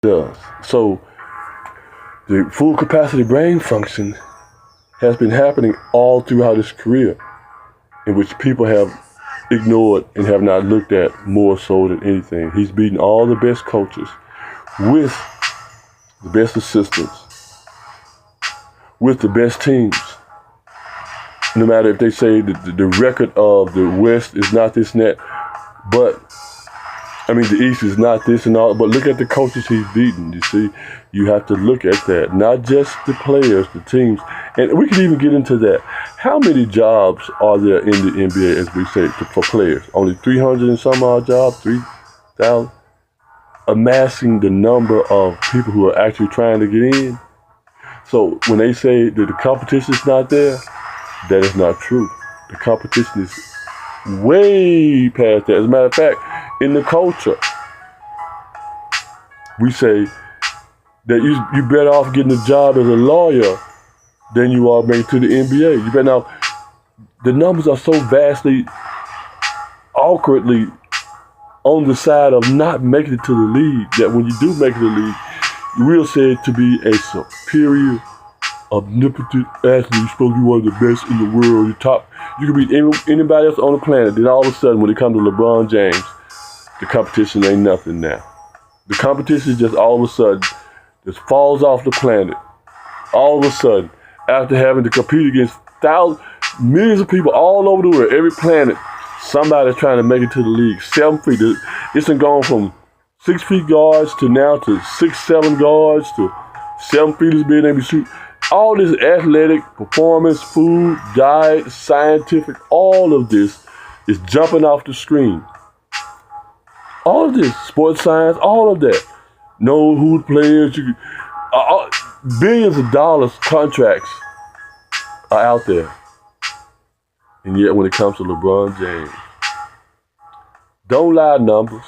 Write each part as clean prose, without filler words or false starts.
does. So the full capacity brain function has been happening all throughout his career, in which people have ignored and have not looked at more so than anything. He's beaten all the best coaches with the best assistants, with the best teams. No matter if they say that the record of the West is not this and that, but the East is not this and all, but look at the coaches he's beaten, you see. You have to look at that, not just the players, the teams. And we can even get into that. How many jobs are there in the NBA, as we say, for players? Only 300 and some odd jobs, 3,000? Amassing the number of people who are actually trying to get in. So when they say that the competition is not there, that is not true. The competition is way past that. As a matter of fact, in the culture, we say that you better off getting a job as a lawyer than you are making to the NBA. You better now. The numbers are so vastly, awkwardly on the side of not making it to the league that when you do make it to the league, you're said to be a superior, omnipotent athlete. You're supposed to be one of the best in the world. The top. You can beat anybody else on the planet. Then all of a sudden, when it comes to LeBron James, the competition ain't nothing now. The competition just all of a sudden just falls off the planet. All of a sudden, after having to compete against millions of people all over the world, every planet, somebody's trying to make it to the league. 7 feet. It's gone from 6 feet guards to now to 6, 7 guards to 7 feeters being able to shoot. All this athletic performance, food, diet, scientific, all of this is jumping off the screen. All of this, sports science, all of that. Know who the players, billions of dollars contracts are out there. And yet when it comes to LeBron James, don't lie numbers,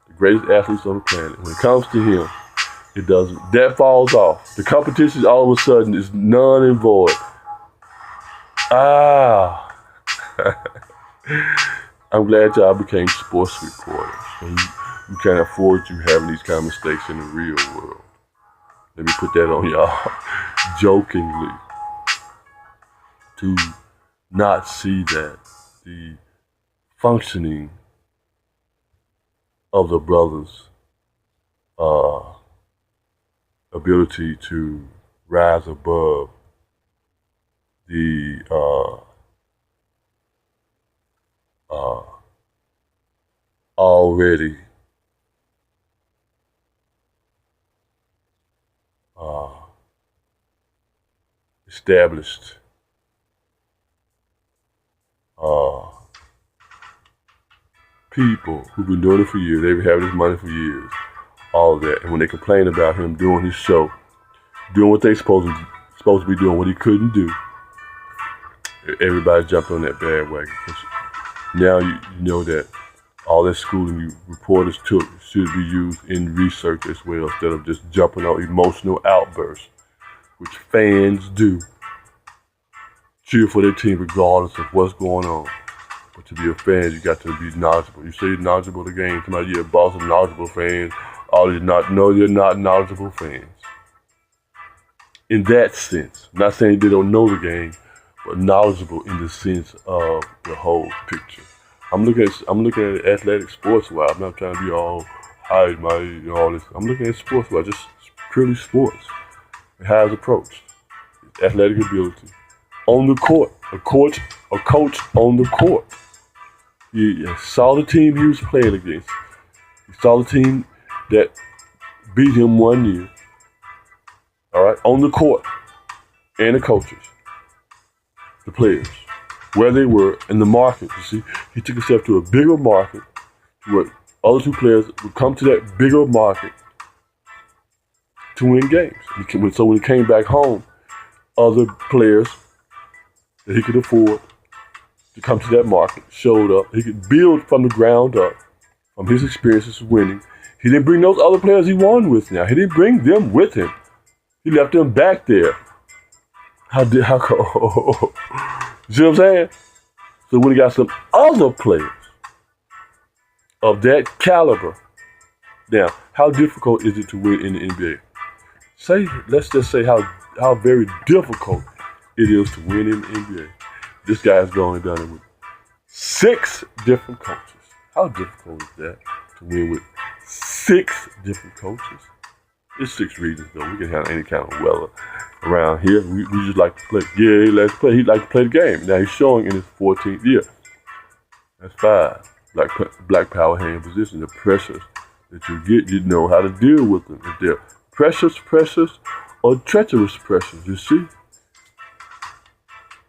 the greatest athletes on the planet. When it comes to him, it doesn't. That falls off. The competition all of a sudden is none and void. I'm glad y'all became sports reporters. And you can't afford you having these kind of mistakes in the real world. Let me put that on y'all jokingly. To not see that the functioning of the brothers' ability to rise above the already established people who've been doing it for years. They've been having this money for years. All of that. And when they complain about him doing his show, doing what they supposed to be doing, what he couldn't do, everybody jumped on that bandwagon. Now you know that all that schooling you reporters took should be used in research as well, instead of just jumping on emotional outbursts, which fans do. Cheer for their team regardless of what's going on. But to be a fan, you got to be knowledgeable. You say you're knowledgeable of the game. Somebody, you're a boss of knowledgeable fans. All you're not, no, you're not knowledgeable fans. In that sense, I'm not saying they don't know the game, but knowledgeable in the sense of the whole picture. I'm looking at athletic sports wise. I'm not trying to be all high, mighty, all this. I'm looking at sports wise, just purely sports. How it's approached, athletic ability on the court, a coach on the court. He saw the team he was playing against. He saw the team that beat him 1 year. All right, on the court, and the coaches, the players, where they were in the market. You see, he took himself to a bigger market, where other two players would come to that bigger market to win games. So when he came back home, other players that he could afford to come to that market showed up. He could build from the ground up, from his experiences winning. He didn't bring those other players he won with now. He didn't bring them with him. He left them back there. How you see what I'm saying? So when he got some other players of that caliber, now, How difficult is it to win in the NBA? Let's just say how very difficult it is to win in the NBA. This guy's going down it with 6 different coaches. How difficult is that to win with 6 different coaches? There's 6 reasons though. We can have any kind of weather around here. We just like to play. Yeah, he likes to play. He likes to play the game. Now he's showing in his 14th year. That's 5. Black power hand position. The pressures that you get, you know how to deal with them. If they're precious, or treacherous pressures, you see?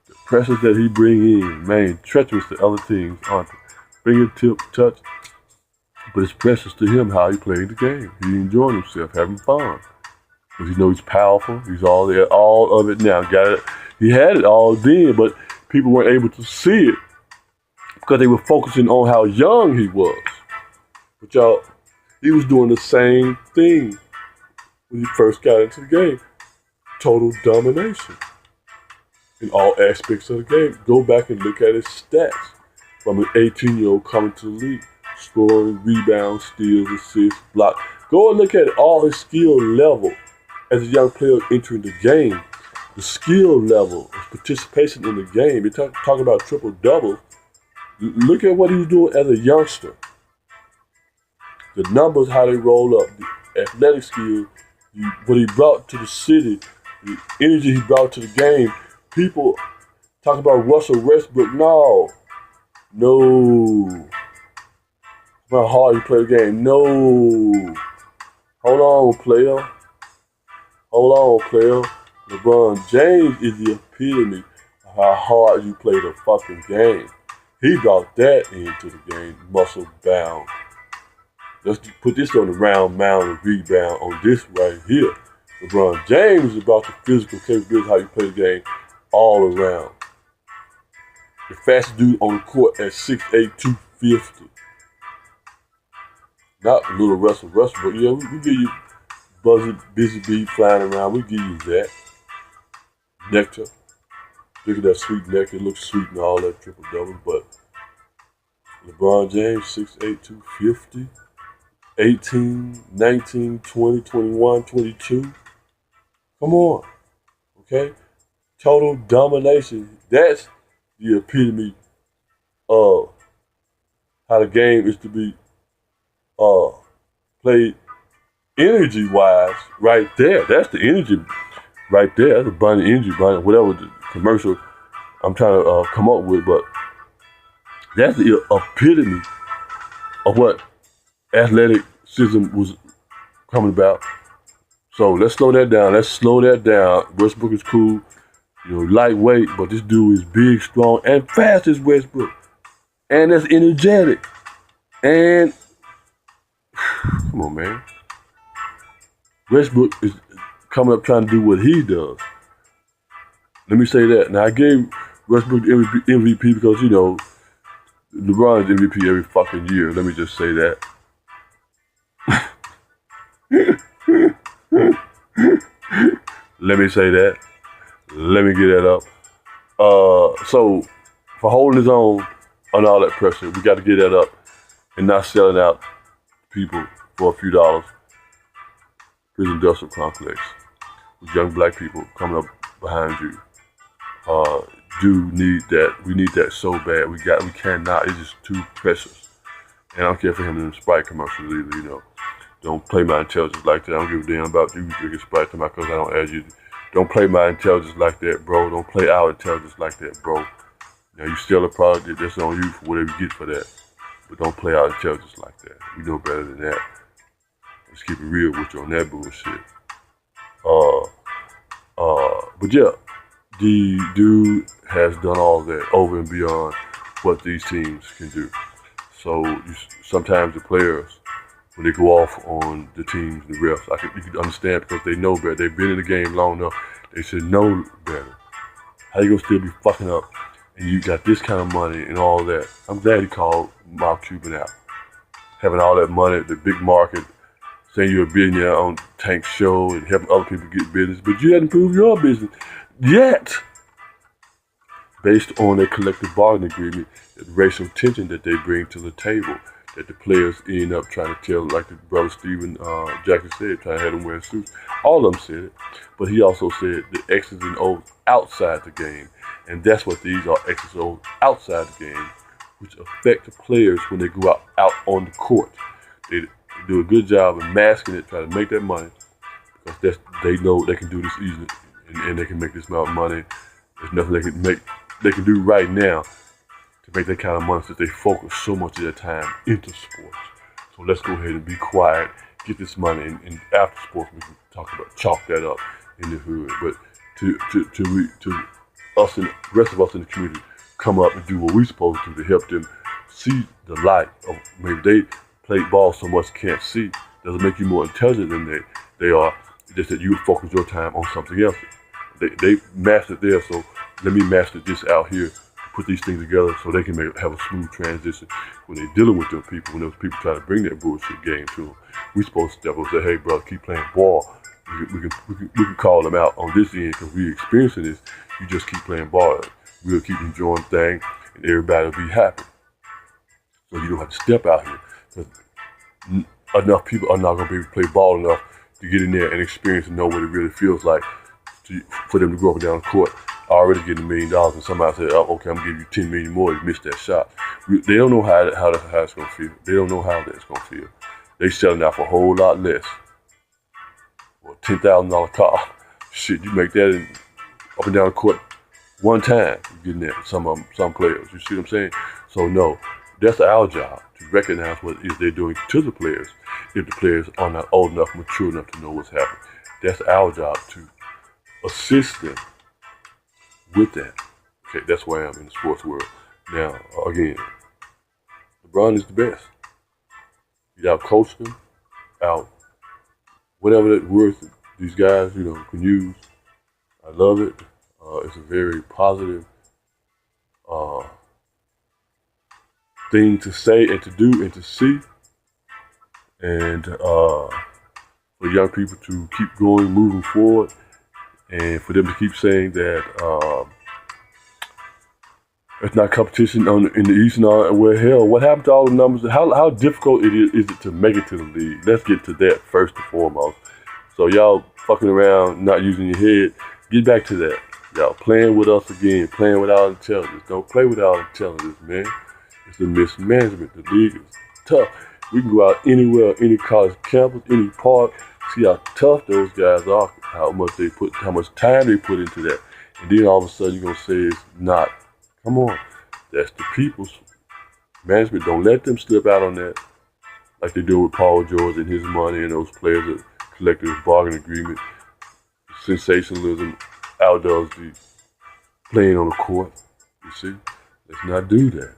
The pressures that he bring in, man, treacherous to other teams, aren't they? Fingertip touch, but it's precious to him how he played the game. He enjoying himself, having fun. Because he knows he's powerful. He's all there, all of it now. Got it. He had it all then, but people weren't able to see it because they were focusing on how young he was. But y'all, he was doing the same thing when he first got into the game. Total domination in all aspects of the game. Go back and look at his stats from an 18-year-old coming to the league. Scoring, rebounds, steals, assists, block. Go and look at all his skill level as a young player entering the game. The skill level, his participation in the game. You're talking about triple-double. Look at what he was doing as a youngster. The numbers, how they roll up, the athletic skills, what he brought to the city, the energy he brought to the game. People talk about Russell Westbrook. No. How hard you play the game. No. Hold on, player. LeBron James is the epitome of how hard you play the fucking game. He brought that into the game, muscle bound. Let's put this on the round mound and rebound on this right here. LeBron James is about the physical capability, how you play the game all around. The fastest dude on the court at 6'8", 250. Not little Russell Westbrook. Yeah, we give you busy bee flying around. We give you that. Nectar. Look at that sweet nectar. It looks sweet and all that triple-double. But LeBron James, 6'8", 250. 18, 19, 20, 21, 22. Come on. Okay? Total domination. That's the epitome of how the game is to be played energy-wise right there. That's the energy right there. That's a bunny energy, whatever the commercial I'm trying to come up with, but that's the epitome of what athleticism was coming about. So let's slow that down. Westbrook is cool, lightweight, but this dude is big, strong, and fast as Westbrook. And that's energetic. And come on, man. Westbrook is coming up trying to do what he does. Let me say that. Now, I gave Westbrook the MVP because, LeBron is MVP every fucking year. Let me just say that. Let me say that. Let me get that up. So, for holding his own on all that pressure, we got to get that up and not selling out people for a few dollars. Prison industrial complex with young black people coming up behind you. Do need that. We need that so bad. We cannot. It's just too precious. And I don't care for him in the Sprite commercials either. Don't play my intelligence like that. I don't give a damn about you drinking Sprite to my because I don't ask you. Don't play my intelligence like that, bro. Don't play our intelligence like that, bro. Now you steal a product, that's on you for whatever you get for that. But don't play our intelligence like that. We know better than that. Let's keep it real with you on that bullshit. But yeah, the dude has done all that over and beyond what these teams can do. So sometimes the players, when they go off on the teams, the refs, you can understand because they know better. They've been in the game long enough. They should know better. How you gonna still be fucking up and you got this kind of money and all that? I'm glad he called Mark Cuban out. Having all that money at the big market, saying you're a billionaire on Tank's show and helping other people get business, but you hadn't proved your business yet. Based on a collective bargaining agreement, the racial tension that they bring to the table. that the players end up trying to tell, like the brother Steven Jackson said, trying to have them wear suits. All of them said it, but he also said the X's and O's outside the game, and that's what these are, X's and O's outside the game, which affect the players when they go out on the court. They do a good job of masking it, trying to make that money, because they know they can do this easily, and they can make this amount of money. There's nothing they can do right now to make that kind of money, since they focus so much of their time into sports. So let's go ahead and be quiet, get this money, and after sports we can talk about, chalk that up in the hood. But to us and the rest of us in the community come up and do what we're supposed to do to help them see the light of, maybe they play ball so much can't see, doesn't make you more intelligent than they are. Just that you focus your time on something else. They mastered there, so let me master this out here, put these things together so they can have a smooth transition when they're dealing with them people, when those people try to bring that bullshit game to them. We're supposed to step up and say, hey, brother, keep playing ball. We can call them out on this end because we're experiencing this. You just keep playing ball. We'll keep enjoying things, and everybody will be happy. So you don't have to step out here, because enough people are not going to be able to play ball enough to get in there and experience and know what it really feels like for them to go up and down the court already getting $1 million, and somebody said, oh, okay, I'm going to give you $10 million more if you miss that shot. They don't know how it's going to feel. They don't know how that's going to feel. They selling out for a whole lot less. For a $10,000 car. Shit, you make that up and down the court one time, you get in there. Some players, you see what I'm saying? So no, that's our job, to recognize what it is they're doing to the players if the players are not old enough, mature enough to know what's happening. That's our job, to assist them with that. Okay, that's where I am in the sports world. Now, again, LeBron is the best. He's out coaching them, out whatever that word these guys, can use. I love it. It's a very positive thing to say and to do and to see. And for young people to keep going, moving forward, and for them to keep saying that it's not competition in the East and all. Well, hell, what happened to all the numbers? How difficult is it to make it to the league? Let's get to that first and foremost. So y'all fucking around, not using your head, get back to that. Y'all playing with us again, playing without intelligence. Don't play without intelligence, man. It's the mismanagement. The league is tough. We can go out anywhere, any college campus, any park, see how tough those guys are, how much time they put into that. And then all of a sudden you're gonna say it's not. Come on. That's the people's management. Don't let them slip out on that, like they do with Paul George and his money and those players that collective bargaining agreement. Sensationalism outdoes the playing on the court. You see? Let's not do that.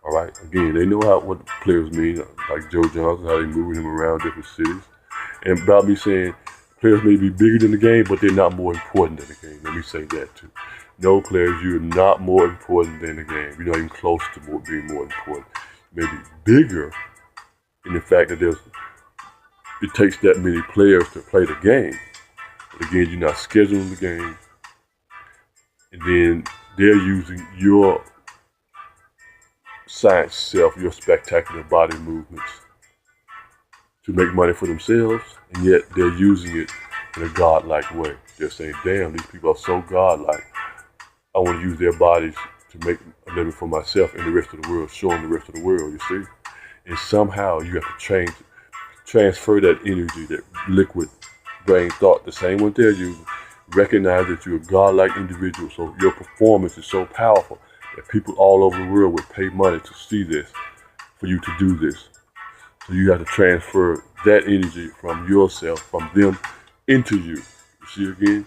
All right. Again, they know what the players mean, like Joe Johnson, how they moving him around different cities. And by me saying players may be bigger than the game, but they're not more important than the game. Let me say that too. No, players, you're not more important than the game. You're not even close to being more important. You may be bigger in the fact that it takes that many players to play the game. But again, you're not scheduling the game. And then they're using your science self, your spectacular body movements to make money for themselves, and yet they're using it in a godlike way. They're saying, damn, these people are so godlike. I want to use their bodies to make a living for myself and the rest of the world, showing the rest of the world, you see? And somehow you have to transfer that energy, that liquid brain thought, the same one they're using, recognize that you're a godlike individual, so your performance is so powerful that people all over the world would pay money to see this, for you to do this. So you have to transfer that energy from yourself, from them, into you. You see again?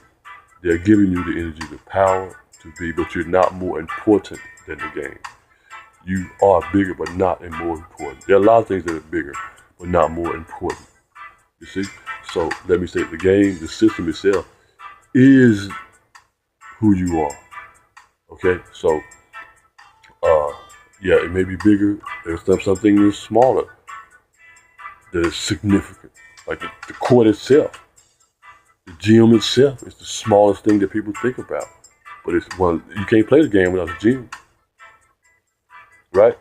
They're giving you the energy, the power to be, but you're not more important than the game. You are bigger, but not more important. There are a lot of things that are bigger, but not more important. You see? So let me say, the game, the system itself, is who you are. Okay? So, yeah, it may be bigger. There's something that's smaller that is significant. Like the court itself. The gym itself is the smallest thing that people think about. But it's one, you can't play the game without the gym. Right?